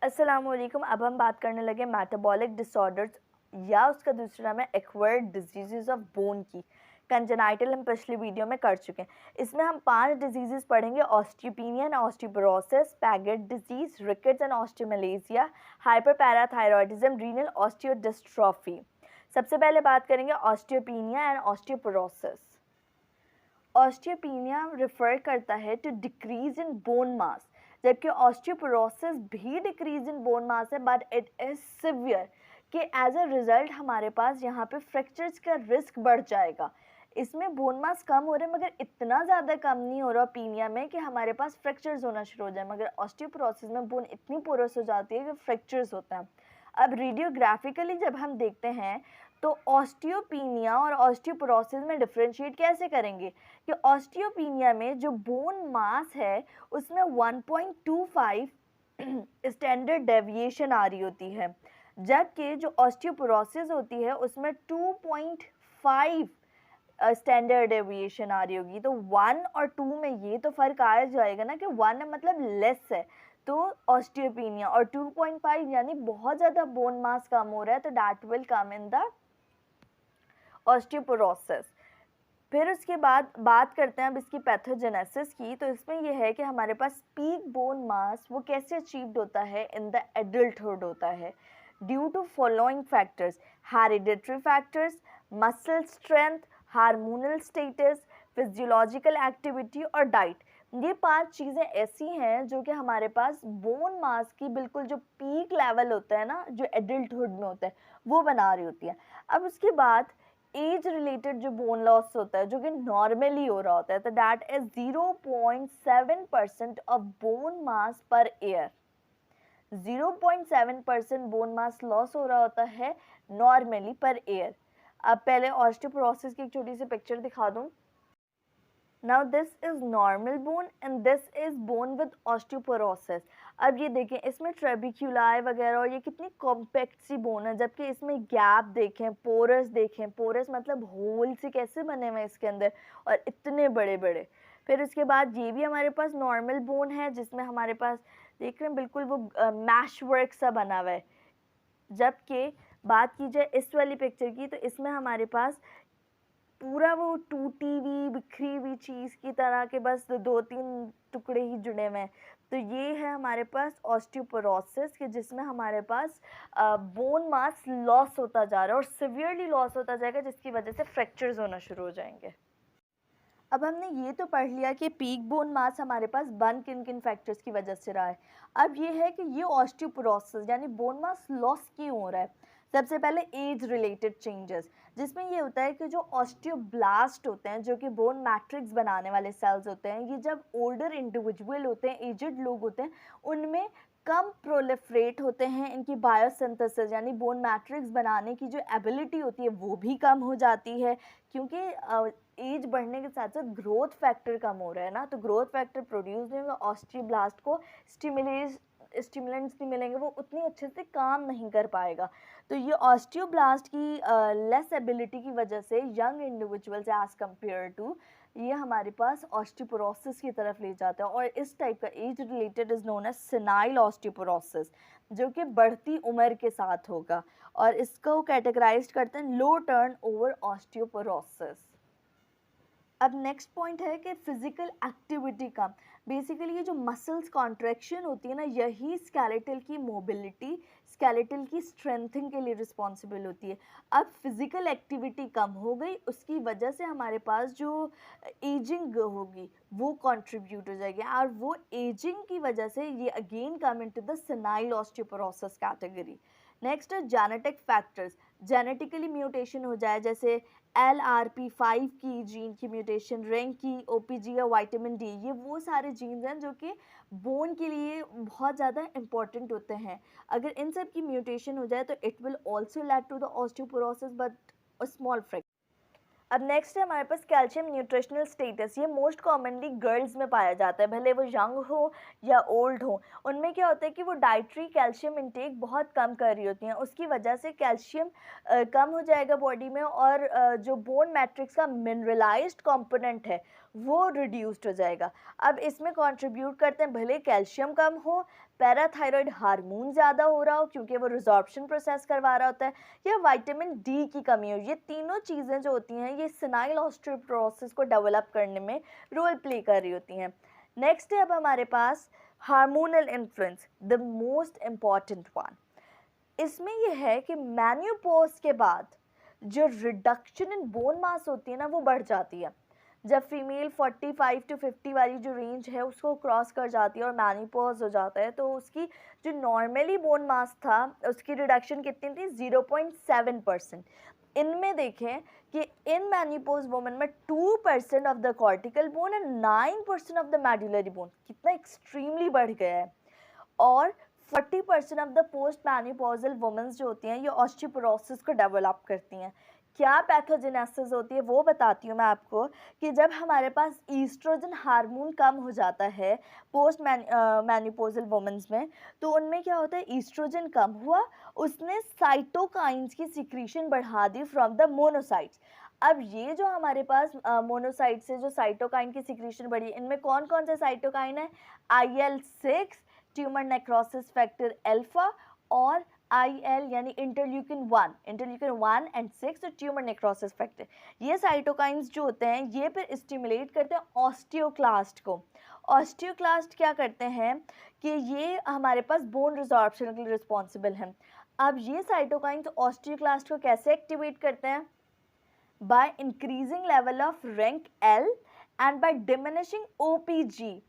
अस्सलामुअलैकुम। अब हम बात करने लगे मेटाबॉलिक डिसऑर्डर्स या उसका दूसरा नाम है एक्वायर्ड डिजीजेस ऑफ बोन की। कंजेनाइटल हम पिछली वीडियो में कर चुके हैं। इसमें हम 5 डिजीजेस पढ़ेंगे: osteopenia and osteoporosis, Paget disease, rickets and osteomalacia, hyperparathyroidism, renal osteodystrophy. सबसे पहले बात करेंगे osteopenia and osteoporosis. Osteopenia refer करता है to decrease in bone mass, जबकि ऑस्टियोपोरोसिस भी डिक्रीज इन बोन मास है, बट इट इज सिवियर कि एज अ रिजल्ट हमारे पास यहाँ पे फ्रैक्चर्स का रिस्क बढ़ जाएगा। इसमें बोन मास कम हो रहा है मगर इतना ज़्यादा कम नहीं हो रहा पीनिया में कि हमारे पास फ्रैक्चर्स होना शुरू हो जाए, मगर ऑस्टियोपोरोसिस में बोन इतनी पोरस हो जाती है कि फ्रैक्चर्स होते हैं। अब रेडियोग्राफिकली जब हम देखते हैं तो ऑस्टियोपीनिया और ऑस्टियोपोरोसिस में डिफरेंशिएट कैसे करेंगे कि ऑस्टियोपीनिया में जो बोन मास है उसमें 1.25 स्टैंडर्ड डेविएशन आ रही होती है, जबकि जो ऑस्टियोपोरोसिस होती है उसमें 2.5 स्टैंडर्ड डेविएशन आ रही होगी। तो 1 और 2 में ये तो फर्क आ जाएगा ना कि 1 मतलब लेस है तो ऑस्टियोपीनिया, और 2.5 यानी बहुत ज़्यादा बोन मास कम हो रहा है तो that will come in the osteoporosis. फिर उसके बाद बात करते हैं अब इसकी पैथोजेनेसिस की। तो इसमें यह है कि हमारे पास पीक बोन मास वो कैसे अचीव्ड होता है, इन द एडल्टहुड होता है due to following factors: hereditary factors, muscle strength, hormonal status, physiological activity और डाइट। ये 5 चीज़ें ऐसी हैं जो कि हमारे पास बोन मास की बिल्कुल जो पीक लेवल होता है ना, जो एडल्टहुड में होता है, वो बना रही होती है। अब उसके बाद एज रिलेटेड जो बोन लॉस होता है जो कि नॉर्मली हो रहा होता है, तो that is 0.7% of bone mass per year. 0.7% bone mass loss हो रहा होता है नॉर्मली पर ईयर। अब पहले ऑस्टियोपोरोसिस की एक छोटी सी पिक्चर दिखा दूं। Now this is normal bone and this is bone with osteoporosis. अब ये देखें इसमें ट्रेबिक्यूलाई वगैरह और ये कितनी कॉम्पैक्ट सी बोन है, जबकि इसमें गैप देखें, पोरस देखें, पोरस मतलब होल से कैसे बने हुए हैं इसके अंदर और इतने बड़े बड़े। फिर उसके बाद ये भी हमारे पास नॉर्मल बोन है जिसमें हमारे पास देख रहे हैं बिल्कुल वो मैश वर्क सा बना हुआ है। जबकि बात की जाए इस वाली पिक्चर की तो इसमें हमारे पास पूरा वो टूटी हुई बिखरी हुई चीज़ की तरह के बस 2-3 टुकड़े ही जुड़े हुए हैं। तो ये है हमारे पास ऑस्टियोपोरोसिस कि जिसमें हमारे पास बोन मास लॉस होता जा रहा है और सिवियरली लॉस होता जाएगा, जिसकी वजह से फ्रैक्चर्स होना शुरू हो जाएंगे। अब हमने ये तो पढ़ लिया कि पीक बोन मास हमारे पास बन किन किन फैक्टर्स की वजह से रहा है। अब ये है कि ये ऑस्टियोपोरोसिस यानी बोन मास लॉस क्यों हो रहा है। सबसे पहले एज रिलेटेड चेंजेस, जिसमें ये होता है कि जो ऑस्टियोब्लास्ट होते हैं जो कि बोन मैट्रिक्स बनाने वाले सेल्स होते हैं, ये जब ओल्डर इंडिविजुअल होते हैं, एजड लोग होते हैं, उनमें कम प्रोलिफरेट होते हैं। इनकी बायोसिंथेसिस यानी बोन मैट्रिक्स बनाने की जो एबिलिटी होती है वो भी कम हो जाती है, क्योंकि एज बढ़ने के साथ साथ ग्रोथ फैक्टर कम हो रहा है ना, तो ग्रोथ फैक्टर प्रोड्यूस नहीं होगा, ऑस्टियोब्लास्ट को स्टिमुलेंट्स नहीं मिलेंगे, वो उतनी अच्छे से काम नहीं कर पाएगा। तो ये ऑस्टियोब्लास्ट की लेस एबिलिटी की वजह से young individuals as compare to ये हमारे पास ऑस्टियोपोरोसिस की तरफ ले जाता है, और इस टाइप का age related is known as senile osteoporosis, जो कि बढ़ती उम्र के साथ होगा, और इसको कैटेगराइज करते हैं लो टर्न ओवर ऑस्टियोपोरोसिस। अब नेक्स्ट पॉइंट है कि फिजिकल एक्टिविटी कम। बेसिकली ये जो मसल्स कॉन्ट्रैक्शन होती है ना, यही स्केलेटल की मोबिलिटी, स्केलेटल की स्ट्रेंथिंग के लिए रिस्पॉन्सिबल होती है। अब फिजिकल एक्टिविटी कम हो गई, उसकी वजह से हमारे पास जो एजिंग होगी वो कंट्रीब्यूट हो जाएगी, और वो एजिंग की वजह से ये again come into the senile osteoporosis category. Next है जेनेटिक फैक्टर्स, जेनेटिकली म्यूटेशन हो जाए, जैसे LRP5 की जीन की म्यूटेशन, रैंक की, OPG या विटामिन डी, ये वो सारे जीन्स हैं जो कि बोन के लिए बहुत ज़्यादा इंपॉर्टेंट होते हैं। अगर इन सब की म्यूटेशन हो जाए तो it will also lead to the osteoporosis, but a small fraction. अब नेक्स्ट है हमारे पास कैल्शियम न्यूट्रिशनल स्टेटस। ये मोस्ट कॉमनली गर्ल्स में पाया जाता है, भले वो यंग हो या ओल्ड हो। उनमें क्या होता है कि वो डाइट्री कैल्शियम इंटेक बहुत कम कर रही होती हैं, उसकी वजह से कैल्शियम कम हो जाएगा बॉडी में, और जो बोन मैट्रिक्स का मिनरलाइज्ड कंपोनेंट है वो रिड्यूस्ड हो जाएगा। अब इसमें कंट्रीब्यूट करते हैं भले कैल्शियम कम हो, पैराथायरॉयड हार्मोन ज़्यादा हो रहा हो क्योंकि वो रिजॉर्प्शन प्रोसेस करवा रहा होता है, या विटामिन डी की कमी हो। ये तीनों चीज़ें जो होती हैं ये सेनाइल ऑस्टियोपोरोसिस को डेवलप करने में रोल प्ले कर रही होती हैं। नेक्स्ट है अब हमारे पास hormonal influence, the most important one. इसमें यह है कि मेनोपॉज के बाद जो रिडक्शन इन बोन मास होती है ना वो बढ़ जाती है। जब फीमेल 45 टू 50 वाली जो रेंज है उसको क्रॉस कर जाती है और मेनोपॉज हो जाता है, तो उसकी जो नॉर्मली बोन मास था उसकी रिडक्शन कितनी थी, 0.7%। इनमें देखें कि इन मेनोपॉज वुमेन में 2% of the cortical bone and 9% of the medullary bone, कितना एक्सट्रीमली बढ़ गया है। और 40% of the post menopausal women's जो होती हैं ये ऑस्टियोपोरोसिस को डेवलप करती हैं। क्या पैथोजेनेसिस होती है वो बताती हूँ मैं आपको, कि जब हमारे पास ईस्ट्रोजन हार्मोन कम हो जाता है पोस्ट मेनोपॉजल वुमेन्स में, तो उनमें क्या होता है, ईस्ट्रोजन कम हुआ, उसने साइटोकाइंस की सिक्रीशन बढ़ा दी फ्रॉम द मोनोसाइट्स। अब ये जो हमारे पास मोनोसाइट से जो साइटोकाइन की सिक्रीशन बढ़ी, इनमें कौन कौन से साइटोकाइन है, IL-6, tumour necrosis factor alpha, और IL यानी इंटरल्यूकिन 1 एंड 6 और ट्यूमर नेक्रोसिस फैक्टर। ये साइटोकाइंस जो होते हैं ये फिर स्टिमुलेट करते हैं ऑस्टियोक्लास्ट को। ऑस्टियोक्लास्ट क्या करते हैं कि ये हमारे पास बोन रिजॉर्प्शन के लिए रिस्पॉन्सिबल हैं। अब ये साइटोकाइंस ऑस्टियोक्लास्ट को कैसे एक्टिवेट करते हैं, by increasing level of rank L and by diminishing OPG।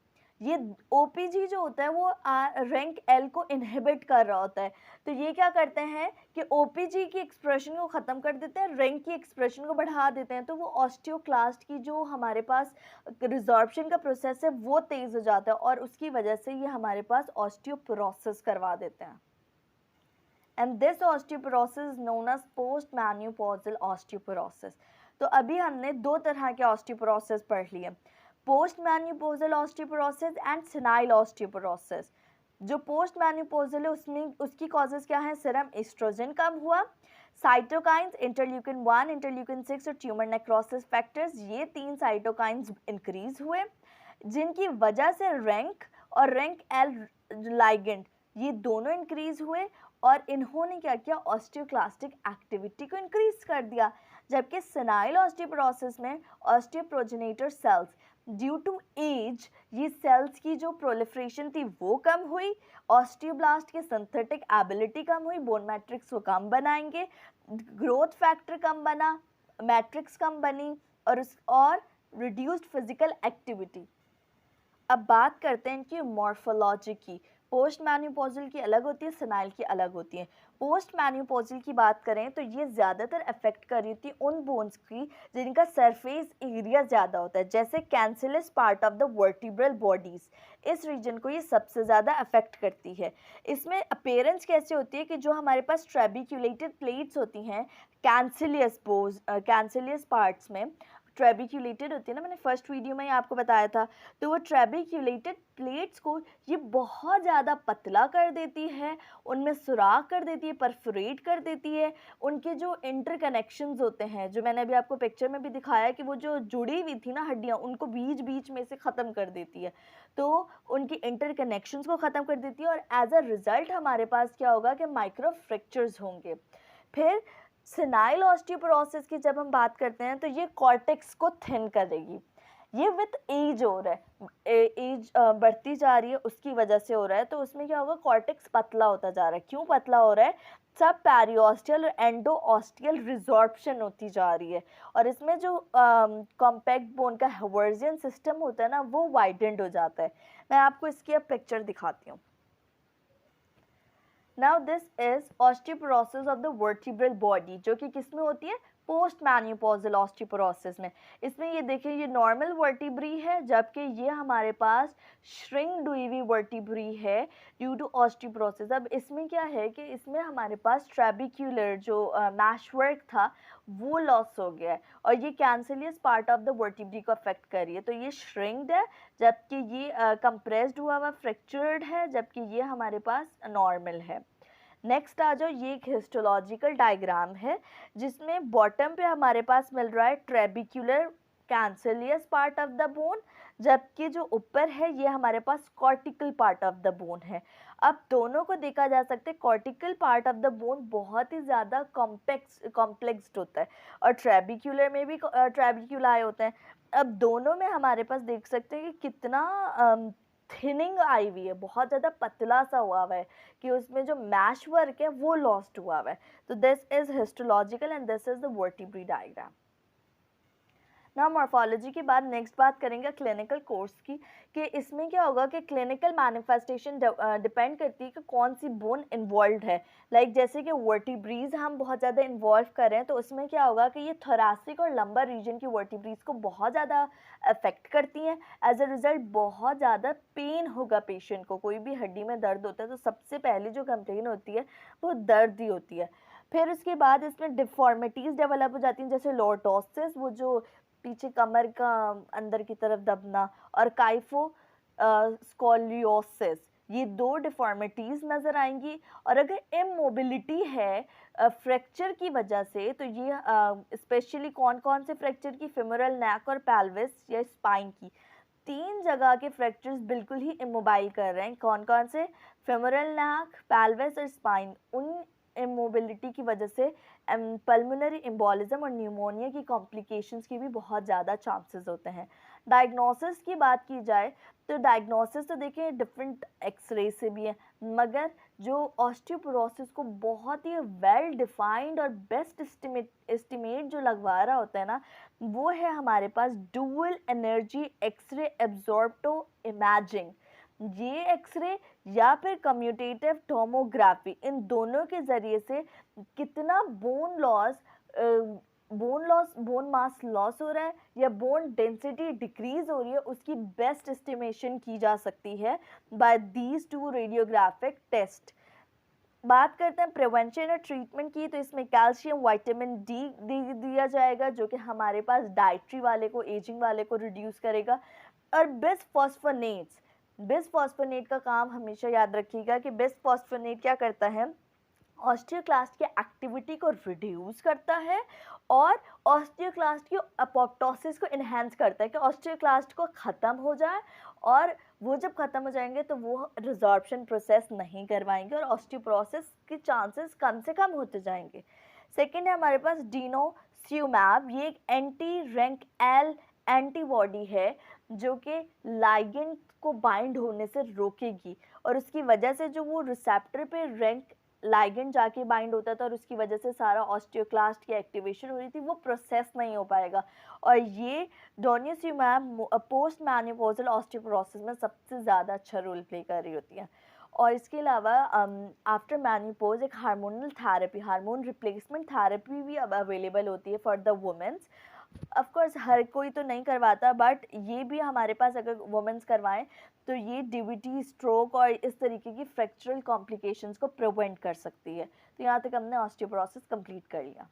ये OPG जो होता है वो रैंक L को इनहिबिट कर रहा होता है। तो ये क्या करते हैं कि OPG की एक्सप्रेशन को ख़त्म कर देते हैं, रैंक की एक्सप्रेशन को बढ़ा देते हैं, तो वो ऑस्टियोक्लास्ट की जो हमारे पास रिजॉर्प्शन का प्रोसेस है वो तेज़ हो जाता है और उसकी वजह से ये हमारे पास ऑस्टियोपोरोसिस करवा देते हैं। And this osteoporosis is known as post menopausal osteoporosis. तो अभी हमने दो तरह के ऑस्टियोपोरोसिस पढ़ लिए, post menopausal osteoporosis and senile osteoporosis. जो पोस्ट मेनोपॉजल है उसमें उसकी कॉजेज क्या है, सीरम एस्ट्रोजन कम हुआ, साइटोकाइंस इंटरल्यूकिन 1, इंटरल्यूकिन 6 और ट्यूमर नेक्रोसिस फैक्टर्स, ये 3 साइटोकाइंस इंक्रीज हुए, जिनकी वजह से रैंक और रैंक L लाइगेंड ये दोनों इंक्रीज हुए और इन्होंने क्या किया, ऑस्टियोक्लास्टिक एक्टिविटी को इंक्रीज कर दिया। जबकि सेनाइल ऑस्टियोपोरोसिस में ऑस्टियोप्रोजेनेटर सेल्स ड्यू टू एज, ये सेल्स की जो प्रोलिफरेशन थी वो कम हुई, ऑस्टियोब्लास्ट की सिंथेटिक एबिलिटी कम हुई, बोन मैट्रिक्स को कम बनाएंगे, ग्रोथ फैक्टर कम बना, मैट्रिक्स कम बनी, और रिड्यूस्ड फिजिकल एक्टिविटी। अब बात करते हैं इनकी मॉर्फोलॉजी की। पोस्ट मेनोपॉजल की अलग होती है, सेनाइल की अलग होती है। पोस्ट मेनोपॉजल की बात करें तो ये ज़्यादातर अफेक्ट कर रही थी उन बोन्स की जिनका सरफेस एरिया ज़्यादा होता है, जैसे cancellous part of the vertebral bodies, इस रीजन को ये सबसे ज़्यादा अफेक्ट करती है। इसमें अपीयरेंस कैसे होती है कि जो हमारे पास ट्रेबिक्यूलेटेड प्लेट्स होती हैं कैंसिलियस पार्ट्स में ट्रेबिक्यूलेटेड होती है ना, मैंने फर्स्ट वीडियो में ही आपको बताया था, तो वो ट्रेबिक्यूलेटेड प्लेट्स को ये बहुत ज़्यादा पतला कर देती है, उनमें सुराख कर देती है, परफोरेट कर देती है। उनके जो इंटरकनेक्शंस होते हैं, जो मैंने अभी आपको पिक्चर में भी दिखाया कि वो जो जुड़ी हुई थी ना हड्डियाँ, उनको बीच बीच में से ख़त्म कर देती है, तो उनकी इंटरकनेक्शंस को ख़त्म कर देती है और एज अ रिज़ल्ट हमारे पास क्या होगा कि माइक्रो फ्रैक्चर्स होंगे। फिर सेनाइल ऑस्टियोपोरोसिस की जब हम बात करते हैं तो ये कॉर्टेक्स को थिन करेगी, ये विथ एज हो रहा है, एज बढ़ती जा रही है उसकी वजह से हो रहा है। तो उसमें क्या होगा, कॉर्टेक्स पतला होता जा रहा है। क्यों पतला हो रहा है, सब पेरियोस्टियल और एंडोऑस्टियल रिजॉर्प्शन होती जा रही है और इसमें जो कॉम्पैक्ट बोन का हवर्जियन सिस्टम होता है ना वो वाइडेंड हो जाता है। मैं आपको इसकी अब पिक्चर दिखाती हूँ। Now this is osteoporosis of the vertebral body, जो कि किस में होती है, पोस्ट मेनोपॉजल ऑस्टियोपोरोसिस में। इसमें ये देखिए ये नॉर्मल वर्टिब्री है, जबकि ये हमारे पास श्रिंक्ड हुई हुई वर्टिब्री है ड्यू टू ऑस्टियोपोरोसिस। अब इसमें क्या है कि इसमें हमारे पास ट्रेबिक्यूलर जो मैशवर्क था वो लॉस हो गया है और ये कैंसिलियस पार्ट ऑफ द वर्टिब्री को अफेक्ट कर रही है, तो ये श्रिंक्ड है, जबकि ये कंप्रेस्ड हुआ फ्रैक्चर्ड है, जबकि ये हमारे पास नॉर्मल है। नेक्स्ट आ जाओ, ये एक हिस्टोलॉजिकल डायग्राम है जिसमें बॉटम पे हमारे पास मिल रहा है trabecular cancellous part of the bone, जबकि जो ऊपर है ये हमारे पास cortical part of the bone है। अब दोनों को देखा जा सकता है, cortical part of the bone बहुत ही ज़्यादा कॉम्प्लेक्स्ड होता है और ट्रेबिक्यूलर में भी ट्रेबिक्यूलाई होते हैं। अब दोनों में हमारे पास देख सकते हैं कि कितना थिनिंग आई हुई है, बहुत ज़्यादा पतला सा हुआ हुआ है कि उसमें जो मैश वर्क है वो लॉस्ट हुआ हुआ है। तो this is histological and this is the vertebrae diagram. ना मॉर्फोलॉजी के बाद नेक्स्ट बात करेंगे क्लिनिकल कोर्स की, कि इसमें क्या होगा कि क्लिनिकल मैनिफेस्टेशन डिपेंड करती है कि कौन सी बोन इन्वॉल्व है। लाइक जैसे कि वर्टिब्रीज हम बहुत ज़्यादा इन्वॉल्व कर रहे हैं, तो उसमें क्या होगा कि ये थोरैसिक और लंबर रीजन की वर्टिब्रीज को बहुत ज़्यादा अफेक्ट करती हैं। एज अ रिजल्ट बहुत ज़्यादा पेन होगा पेशेंट को। कोई भी हड्डी में दर्द होता है तो सबसे पहले जो कंप्लेन होती है वो दर्द ही होती है। फिर उसके बाद इसमें डिफॉर्मिटीज़ डेवलप हो जाती हैं, जैसे लॉर्डोसिस, वो जो पीछे कमर का अंदर की तरफ दबना, और काइफो स्कोलियोसिस, ये दो डिफॉर्मिटीज नजर आएंगी। और अगर इमोबिलिटी है फ्रैक्चर की वजह से, तो ये स्पेशली कौन कौन से फ्रैक्चर की, फेमोरल नेक और पेल्विस या स्पाइन की, तीन जगह के फ्रैक्चर्स बिल्कुल ही इमोबाइल कर रहे हैं। कौन कौन से? फेमोरल नेक, पेल्विस और स्पाइन। उन इमोबिलिटी की वजह से पल्मोनरी एम्बोलिज्म और न्यूमोनिया की कॉम्प्लिकेशंस की भी बहुत ज़्यादा चांसेस होते हैं। डायग्नोसिस की बात की जाए तो डायग्नोसिस तो देखिए डिफरेंट एक्सरे से भी है, मगर जो ऑस्टियोपोरोसिस को बहुत ही वेल डिफाइंड और बेस्ट एस्टिमेट जो लगवा रहा होता है ना, वो है हमारे पास डुअल एनर्जी एक्सरे एब्जॉर्प्टो इमेजिंग। ये एक्सरे या फिर कम्यूटेटिव टोमोग्राफी, इन दोनों के ज़रिए से कितना बोन मास लॉस हो रहा है या बोन डेंसिटी डिक्रीज हो रही है, उसकी बेस्ट एस्टिमेशन की जा सकती है by these two radiographic test. बात करते हैं प्रिवेंशन और ट्रीटमेंट की, तो इसमें कैल्शियम विटामिन डी दिया जाएगा, जो कि हमारे पास डाइट्री वाले को, एजिंग वाले को रिड्यूस करेगा। और बिसफॉस्फोनेट का काम हमेशा याद रखिएगा कि बिसफॉस्फोनेट क्या करता है, ऑस्टियोक्लास्ट की एक्टिविटी को रिड्यूस करता है और ऑस्टियोक्लास्ट की अपोप्टोसिस को इन्हेंस करता है कि ऑस्टियोक्लास्ट को ख़त्म हो जाए, और वो जब ख़त्म हो जाएंगे तो वो रिजॉर्प्शन प्रोसेस नहीं करवाएंगे और ऑस्टियोपोरोसिस के चांसेस कम से कम होते जाएंगे। सेकेंड है हमारे पास डिनोस्यूमैब, ये एक एंटी रैंक एल एंटीबॉडी है जो कि लाइगेंड को बाइंड होने से रोकेगी, और उसकी वजह से जो वो रिसेप्टर पे रैंक लाइगेंड जाके बाइंड होता था और उसकी वजह से सारा ऑस्टियोक्लास्ट की एक्टिवेशन हो रही थी, वो प्रोसेस नहीं हो पाएगा। और ये डोनियसुमैब पोस्ट मैन्यूपोजल ऑस्टियोपोरोसिस में सबसे ज़्यादा अच्छा रोल प्ले कर रही होती है। और इसके अलावा आफ्टर मैन्यूपोज एक hormonal therapy, hormone replacement therapy भी अब अवेलेबल होती है for the womens. Of course हर कोई तो नहीं करवाता, बट ये भी हमारे पास अगर वुमेन्स करवाएं तो ये डीवीटी, स्ट्रोक और इस तरीके की फ्रैक्चरल कॉम्प्लिकेशंस को प्रिवेंट कर सकती है। तो यहाँ तक हमने ऑस्टियोपोरोसिस कंप्लीट कर लिया।